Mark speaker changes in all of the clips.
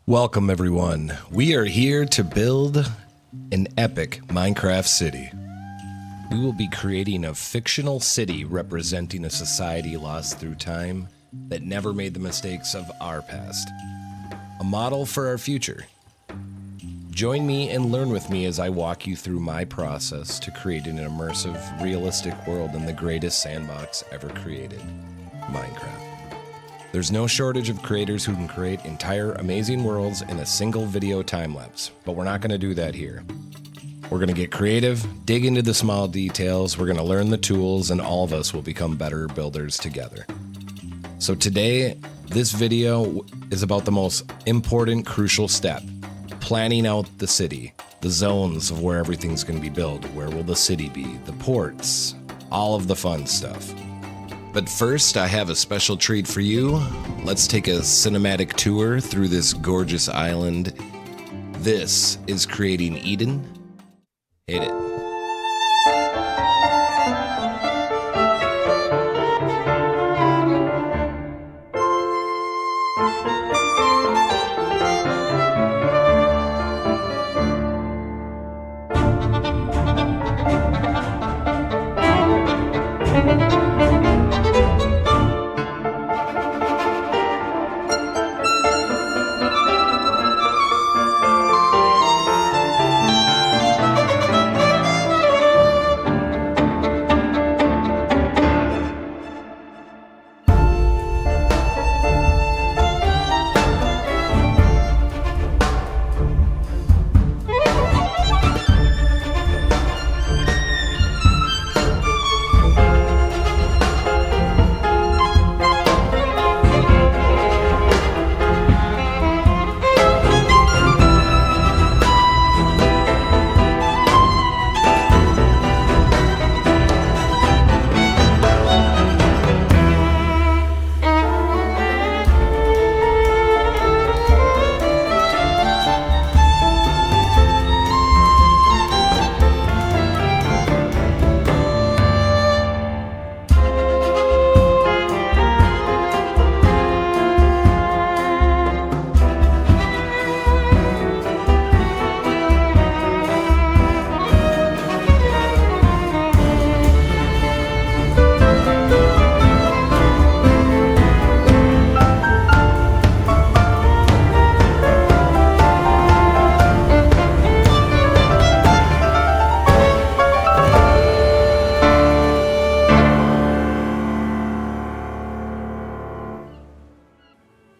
Speaker 1: Welcome everyone. We are here to build an epic Minecraft city. We will be creating a fictional city representing a society lost through time that never made the mistakes of our past. A model for our future. Join me and learn with me as I walk you through my process to create an immersive, realistic world in the greatest sandbox ever created, Minecraft. There's no shortage of creators who can create entire amazing worlds in a single video time-lapse, but we're not going to do that here. We're going to get creative, dig into the small details, we're going to learn the tools, and all of us will become better builders together. So today, this video is about the most important, crucial step, planning out the city, the zones of where everything's going to be built, where will the city be, the ports, all of the fun stuff. But first, I have a special treat for you. Let's take a cinematic tour through this gorgeous island. This is Creating Eden. Hit it.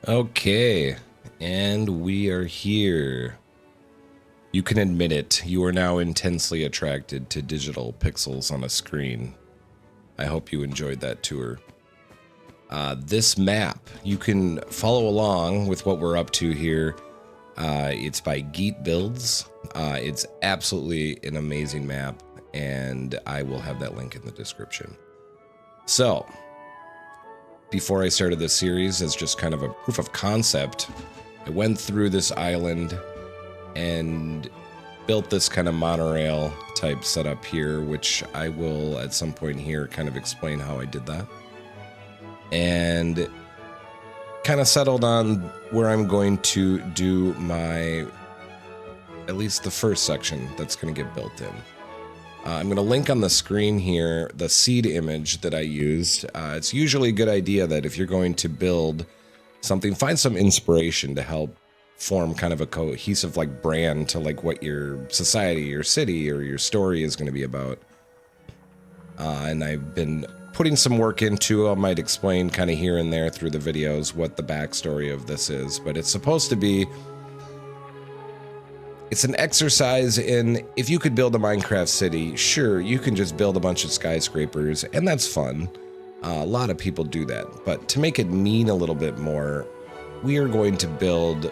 Speaker 1: Okay, and we are here. You can admit it, you are now intensely attracted to digital pixels on a screen. I hope you enjoyed that tour. This map, you can follow along with what we're up to here. It's by Geet Builds. It's absolutely an amazing map, and I will have that link in the description. So, before I started this series, as just kind of a proof of concept, I went through this island and built this kind of monorail type setup here, which I will at some point here kind of explain how I did that. And kind of settled on where I'm going to do my, at least the first section that's going to get built in. I'm going to link on the screen here the seed image that I used. It's usually a good idea that if you're going to build something, find some inspiration to help form kind of a cohesive like brand to like what your society, your city, or your story is going to be about. And I've been putting some work into, I might explain kind of here and there through the videos what the backstory of this is, but it's supposed to be, it's an exercise in, if you could build a Minecraft city, sure, you can just build a bunch of skyscrapers, and that's fun. A lot of people do that, but to make it mean a little bit more, we are going to build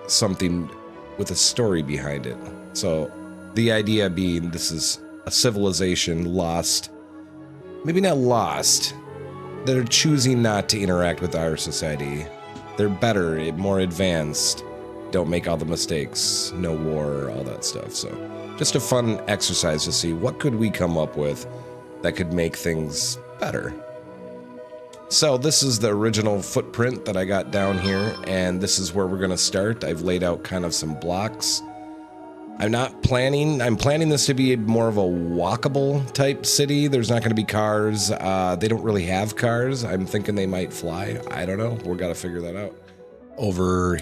Speaker 1: something with a story behind it. So the idea being this is a civilization lost, maybe not lost, they're choosing not to interact with our society. They're better, more advanced. Don't make all the mistakes, no war, all that stuff. So just a fun exercise to see what could we come up with that could make things better. So this is the original footprint that I got down here, and this is where we're going to start. I've laid out kind of some blocks. I'm planning this to be more of a walkable type city. There's not going to be cars. They don't really have cars. I'm thinking they might fly. I don't know. We've got to figure that out. Over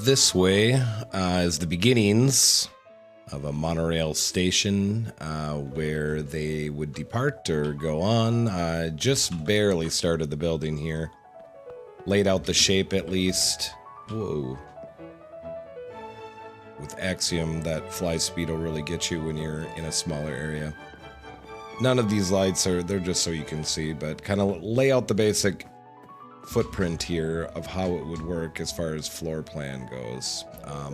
Speaker 1: this way is the beginnings of a monorail station where they would depart or go on. Just barely started the building here. Laid out the shape at least. Whoa. With Axiom, that fly speed will really get you when you're in a smaller area. None of these lights they're just so you can see, but kind of lay out the basic footprint here of how it would work as far as floor plan goes.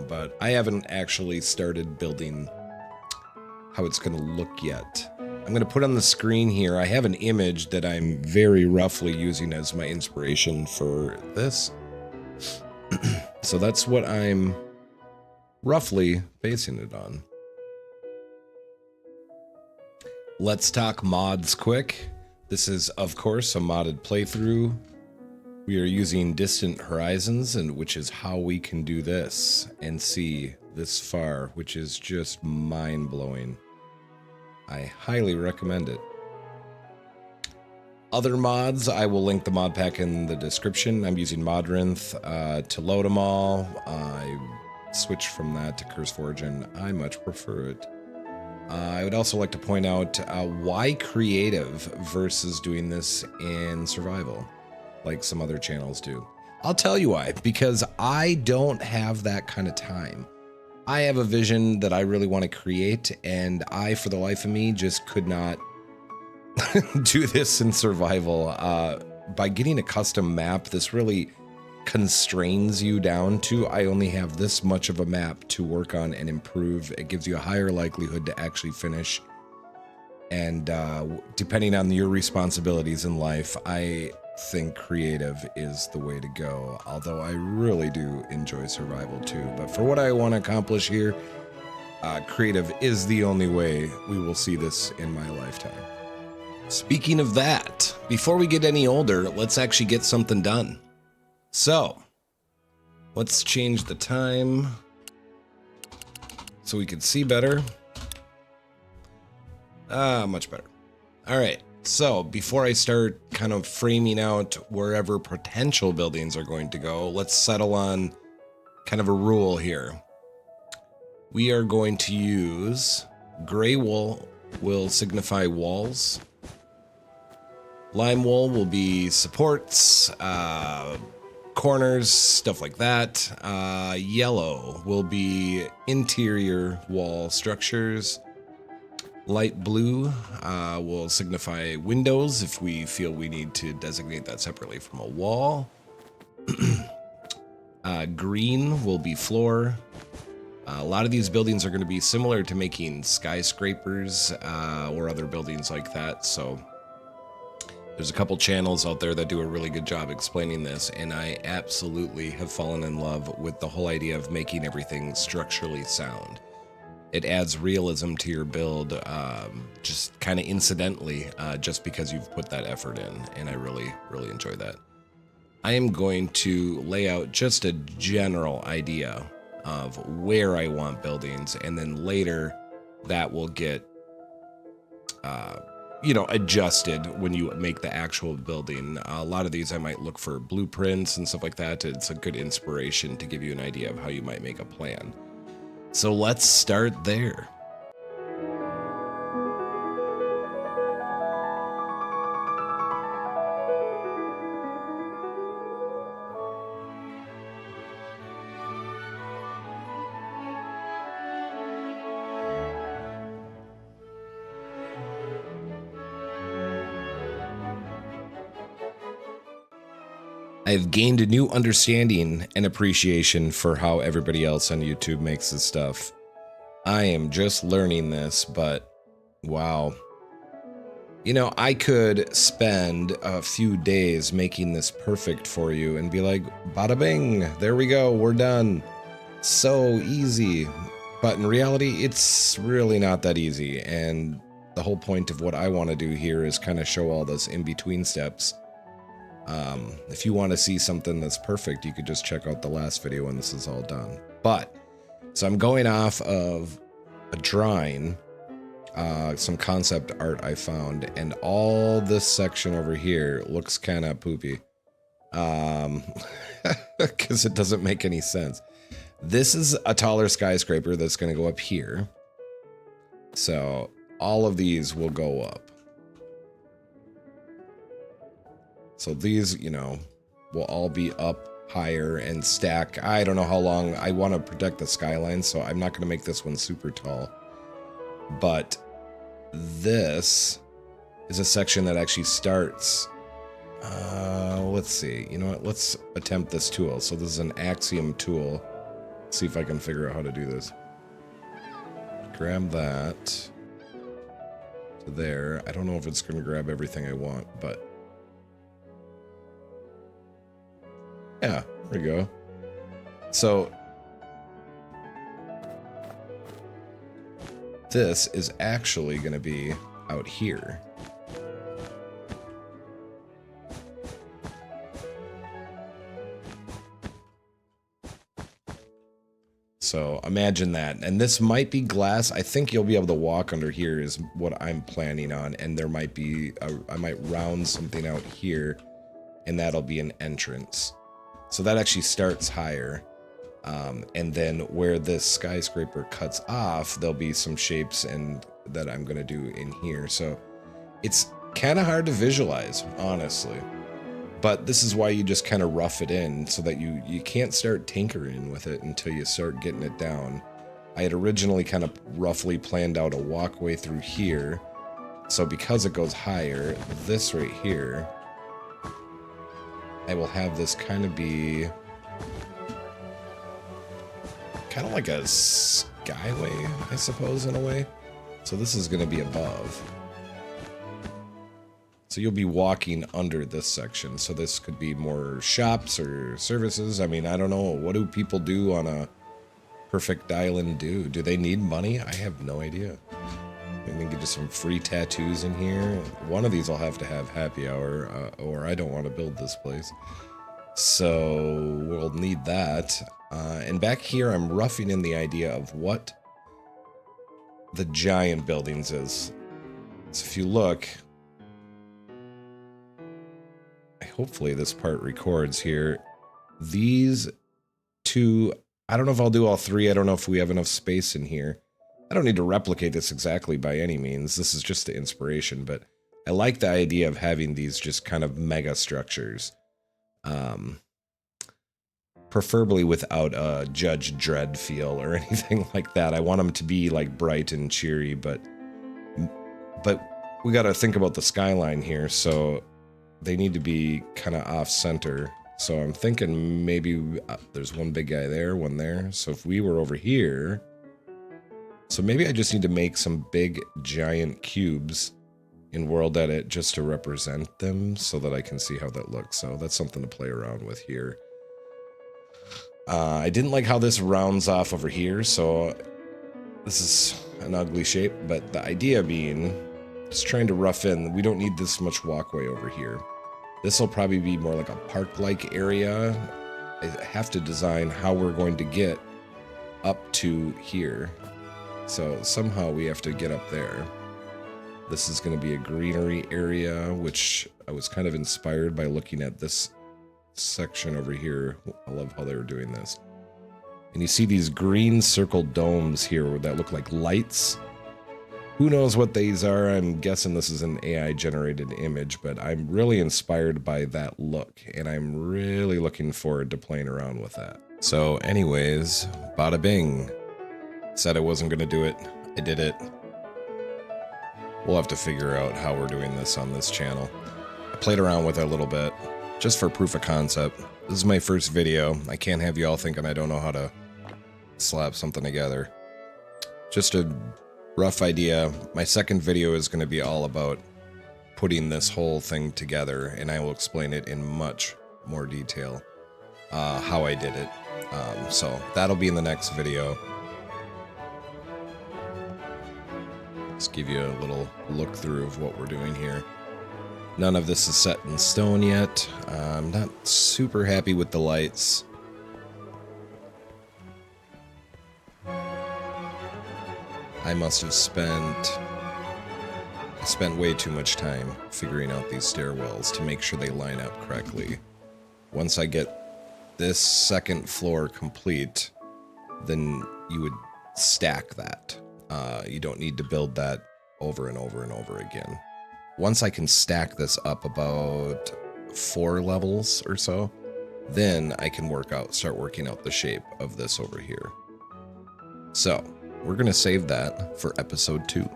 Speaker 1: But I haven't actually started building how it's going to look yet. I'm going to put on the screen here. I have an image that I'm very roughly using as my inspiration for this. So that's what I'm roughly basing it on. Let's talk mods quick. This is, of course, a modded playthrough. We are using Distant Horizons, which is how we can do this and see this far, which is just mind-blowing. I highly recommend it. Other mods, I will link the mod pack in the description. I'm using Modrinth to load them all. I switched from that to CurseForge, and I much prefer it. I would also like to point out why creative versus doing this in survival, like some other channels do. I'll tell you why, because I don't have that kind of time. I have a vision that I really want to create, and I, for the life of me, just could not do this in survival. By getting a custom map, this really constrains you down to, I only have this much of a map to work on and improve. It gives you a higher likelihood to actually finish. And depending on your responsibilities in life, I think creative is the way to go. Although I really do enjoy survival too. But for what I want to accomplish here, creative is the only way we will see this in my lifetime. Speaking of that, before we get any older, let's actually get something done. So, let's change the time so we can see better. Much better. All right, so before I start kind of framing out wherever potential buildings are going to go, let's settle on kind of a rule here. We are going to use gray wool will signify walls. Lime wool will be supports, corners, stuff like that. Yellow will be interior wall structures. Light blue will signify windows if we feel we need to designate that separately from a wall. Green will be floor. A lot of these buildings are going to be similar to making skyscrapers or other buildings like that, so there's a couple channels out there that do a really good job explaining this, and I absolutely have fallen in love with the whole idea of making everything structurally sound. It adds realism to your build, just kind of incidentally, just because you've put that effort in, and I really, really enjoy that. I am going to lay out just a general idea of where I want buildings, and then later that will get adjusted when you make the actual building. A lot of these I might look for blueprints and stuff like that. It's a good inspiration to give you an idea of how you might make a plan. So let's start there. I've gained a new understanding and appreciation for how everybody else on YouTube makes this stuff. I am just learning this, but wow. You know, I could spend a few days making this perfect for you and be like, bada bing, there we go, we're done. So easy. But in reality, it's really not that easy. And the whole point of what I want to do here is kind of show all those in-between steps If you want to see something that's perfect, you could just check out the last video when this is all done. But, so I'm going off of a drawing, some concept art I found, and all this section over here looks kind of poopy. Because it doesn't make any sense. This is a taller skyscraper that's going to go up here. So all of these will go up. So these, you know, will all be up higher and stack. I don't know how long. I want to protect the skyline, so I'm not going to make this one super tall. But this is a section that actually starts. Let's see. You know what? Let's attempt this tool. So this is an Axiom tool. Let's see if I can figure out how to do this. Grab that to there. I don't know if it's going to grab everything I want, but yeah, there we go. So this is actually going to be out here. So imagine that. And this might be glass. I think you'll be able to walk under here is what I'm planning on. And there might be, I might round something out here and that'll be an entrance. So that actually starts higher. And then where this skyscraper cuts off, there'll be some shapes and that I'm going to do in here. So it's kind of hard to visualize, honestly. But this is why you just kind of rough it in so that you can't start tinkering with it until you start getting it down. I had originally kind of roughly planned out a walkway through here. So because it goes higher, this right here, I will have this kind of be kind of like a skyway, I suppose, in a way. So this is going to be above. So you'll be walking under this section. So this could be more shops or services. I mean, I don't know. What do people do on a perfect island do? Do they need money? I have no idea. Maybe get just some free tattoos in here. One of these I'll have to have happy hour, or I don't want to build this place. So we'll need that. And back here, I'm roughing in the idea of what the giant buildings is. So if you look, hopefully this part records here. These two, I don't know if I'll do all three. I don't know if we have enough space in here. I don't need to replicate this exactly by any means. This is just the inspiration, but I like the idea of having these just kind of mega structures. Preferably without a Judge Dredd feel or anything like that. I want them to be like bright and cheery, but we got to think about the skyline here, so they need to be kind of off center. So I'm thinking maybe there's one big guy there, one there. So if we were over here, so maybe I just need to make some big giant cubes in Worldedit just to represent them so that I can see how that looks. So that's something to play around with here. I didn't like how this rounds off over here, so this is an ugly shape, but the idea being just trying to rough in. We don't need this much walkway over here. This will probably be more like a park-like area. I have to design how we're going to get up to here. So somehow we have to get up there. This is going to be a greenery area, which I was kind of inspired by looking at this section over here. I love how they were doing this. And you see these green circled domes here that look like lights. Who knows what these are? I'm guessing this is an AI generated image, but I'm really inspired by that look, and I'm really looking forward to playing around with that. So anyways, bada bing. Said I wasn't going to do it. I did it. We'll have to figure out how we're doing this on this channel. I played around with it a little bit, just for proof of concept. This is my first video. I can't have you all thinking I don't know how to slap something together. Just a rough idea. My second video is going to be all about putting this whole thing together, and I will explain it in much more detail, how I did it. So that'll be in the next video. Just give you a little look through of what we're doing here. None of this is set in stone yet. I'm not super happy with the lights. I must have spent way too much time figuring out these stairwells to make sure they line up correctly. Once I get this second floor complete, then you would stack that. You don't need to build that over and over and over again. Once I can stack this up about 4 levels or so, then I can start working out the shape of this over here. So, we're going to save that for episode 2.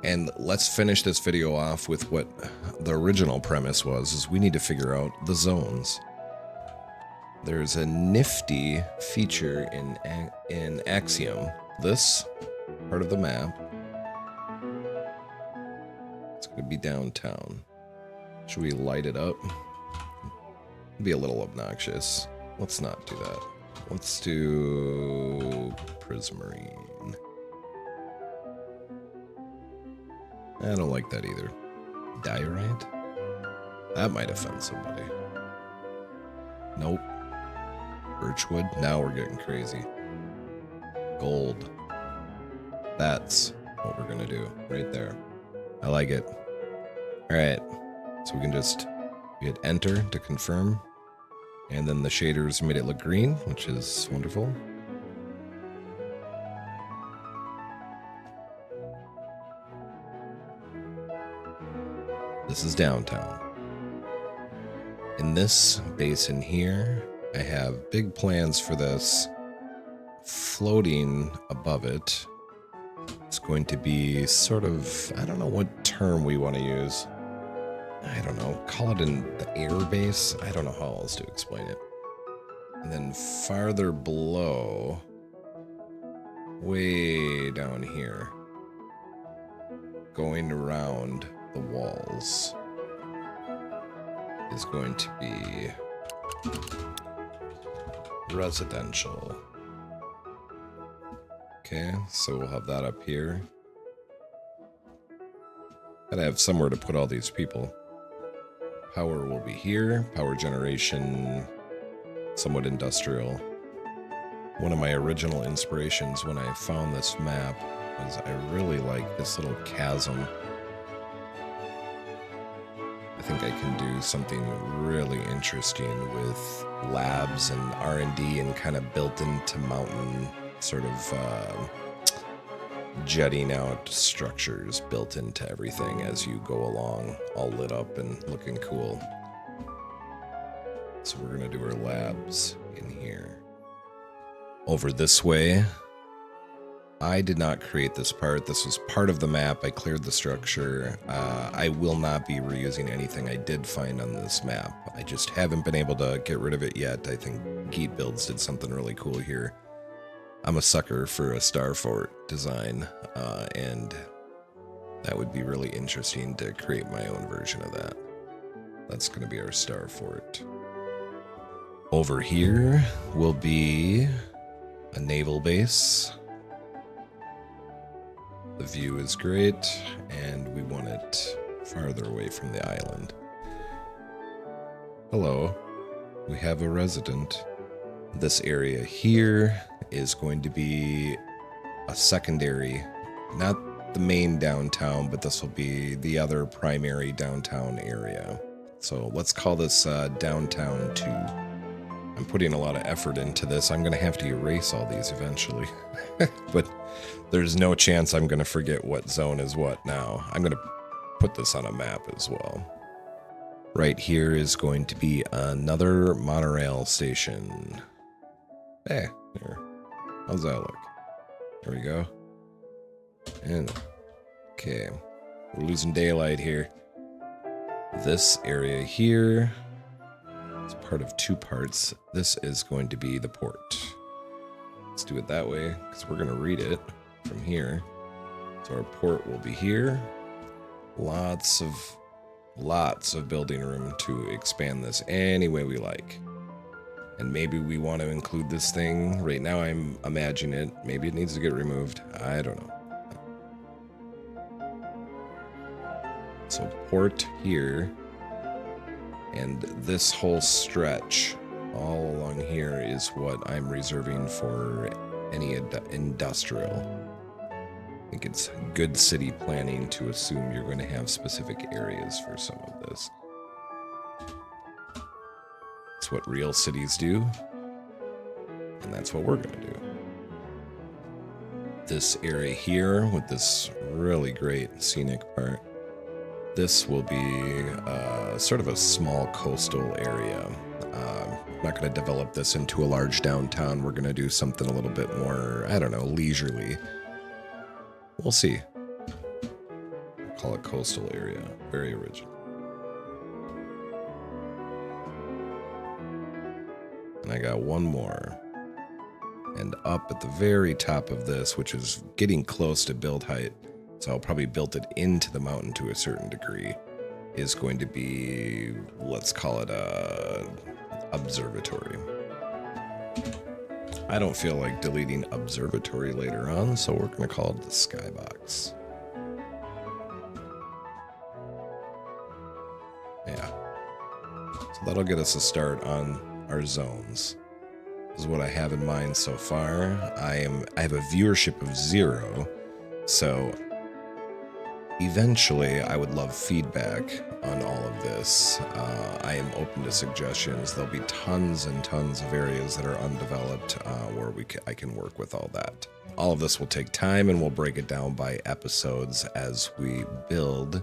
Speaker 1: And let's finish this video off with what the original premise was, is we need to figure out the zones. There's a nifty feature in Axiom. This part of the map, it's going to be downtown. Should we light it up? It'd be a little obnoxious. Let's not do that. Let's do Prismarine. I don't like that either. Diorite? That might offend somebody. Nope. Birchwood? Now we're getting crazy. Gold. That's what we're gonna do right there. I like it. Alright. So we can just hit enter to confirm. And then the shaders made it look green, which is wonderful. This is downtown. In this basin here, I have big plans for this. Floating above it, it's going to be sort of, I don't know what term we want to use. I don't know, call it the air base? I don't know how else to explain it. And then farther below, way down here, going around the walls, is going to be residential. Okay, so we'll have that up here. Gotta have somewhere to put all these people. Power will be here. Power generation, somewhat industrial. One of my original inspirations when I found this map was I really like this little chasm. I think I can do something really interesting with labs and R&D and kind of built into mountain sort of jetting out structures built into everything as you go along, all lit up and looking cool. So we're going to do our labs in here. Over this way, I did not create this part. This was part of the map. I cleared the structure. I will not be reusing anything I did find on this map. I just haven't been able to get rid of it yet. I think Geet Builds did something really cool here. I'm a sucker for a star fort design, and that would be really interesting to create my own version of that. That's going to be our star fort. Over here will be a naval base. The view is great, and we want it farther away from the island. Hello, we have a resident. This area here is going to be a secondary, not the main downtown, but this will be the other primary downtown area. So let's call this Downtown 2. I'm putting a lot of effort into this. I'm going to have to erase all these eventually. But there's no chance I'm going to forget what zone is what now. I'm going to put this on a map as well. Right here is going to be another monorail station. Hey, there. How's that look? There we go. And, okay. We're losing daylight here. This area here is part of 2 parts. This is going to be the port. Let's do it that way, because we're going to read it from here. So our port will be here. Lots of building room to expand this any way we like. And maybe we want to include this thing. Right now I'm imagining it. Maybe it needs to get removed. I don't know. So port here, and this whole stretch all along here is what I'm reserving for any industrial. I think it's good city planning to assume you're going to have specific areas for some of this. That's what real cities do, and that's what we're going to do. This area here with this really great scenic part, this will be sort of a small coastal area. I'm not going to develop this into a large downtown. We're going to do something a little bit more, I don't know, leisurely. We'll see. Call it coastal area. Very original. And I got one more. And up at the very top of this, which is getting close to build height, so I'll probably build it into the mountain to a certain degree, is going to be, let's call it a observatory. I don't feel like deleting observatory later on, so we're going to call it the skybox. Yeah. So that'll get us a start on our zones. This is what I have in mind so far. I have a viewership of 0, so eventually I would love feedback on all of this. I am open to suggestions. There'll be tons and tons of areas that are undeveloped where I can work with all that. All of this will take time, and we'll break it down by episodes as we build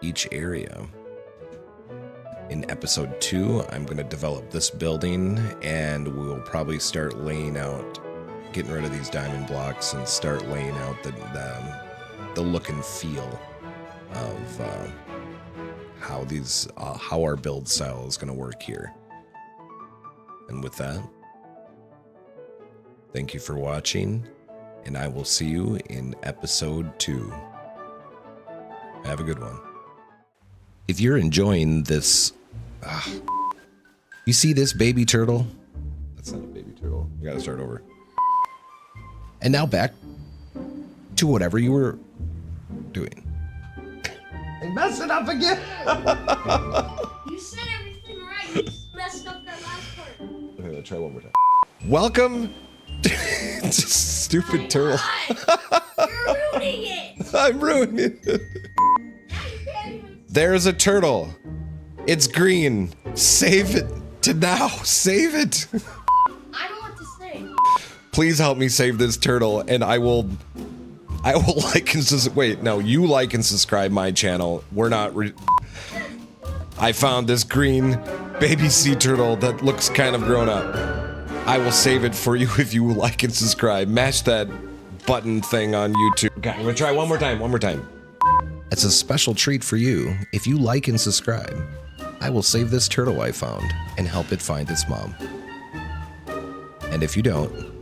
Speaker 1: each area. In episode 2, I'm going to develop this building, and we'll probably start laying out, getting rid of these diamond blocks and start laying out the look and feel of how our build style is going to work here. And with that, thank you for watching, and I will see you in episode 2. Have a good one. If you're enjoying this, you see this baby turtle? That's not a baby turtle. You gotta start over. And now back to whatever you were doing. I messed it up again.
Speaker 2: You said everything right. You just messed up that last part.
Speaker 1: Okay, let's try one more time. Welcome to stupid turtle.
Speaker 2: You're ruining it. I'm
Speaker 1: ruining it. There's a turtle. It's green. Save it to now. Save it.
Speaker 2: I don't want to say.
Speaker 1: Please help me save this turtle, and I will like and wait, no, you like and subscribe my channel. We're not I found this green baby sea turtle that looks kind of grown up. I will save it for you if you like and subscribe. Mash that button thing on YouTube. Okay, I'm gonna try one more time. It's a special treat for you. If you like and subscribe, I will save this turtle I found and help it find its mom. And if you don't,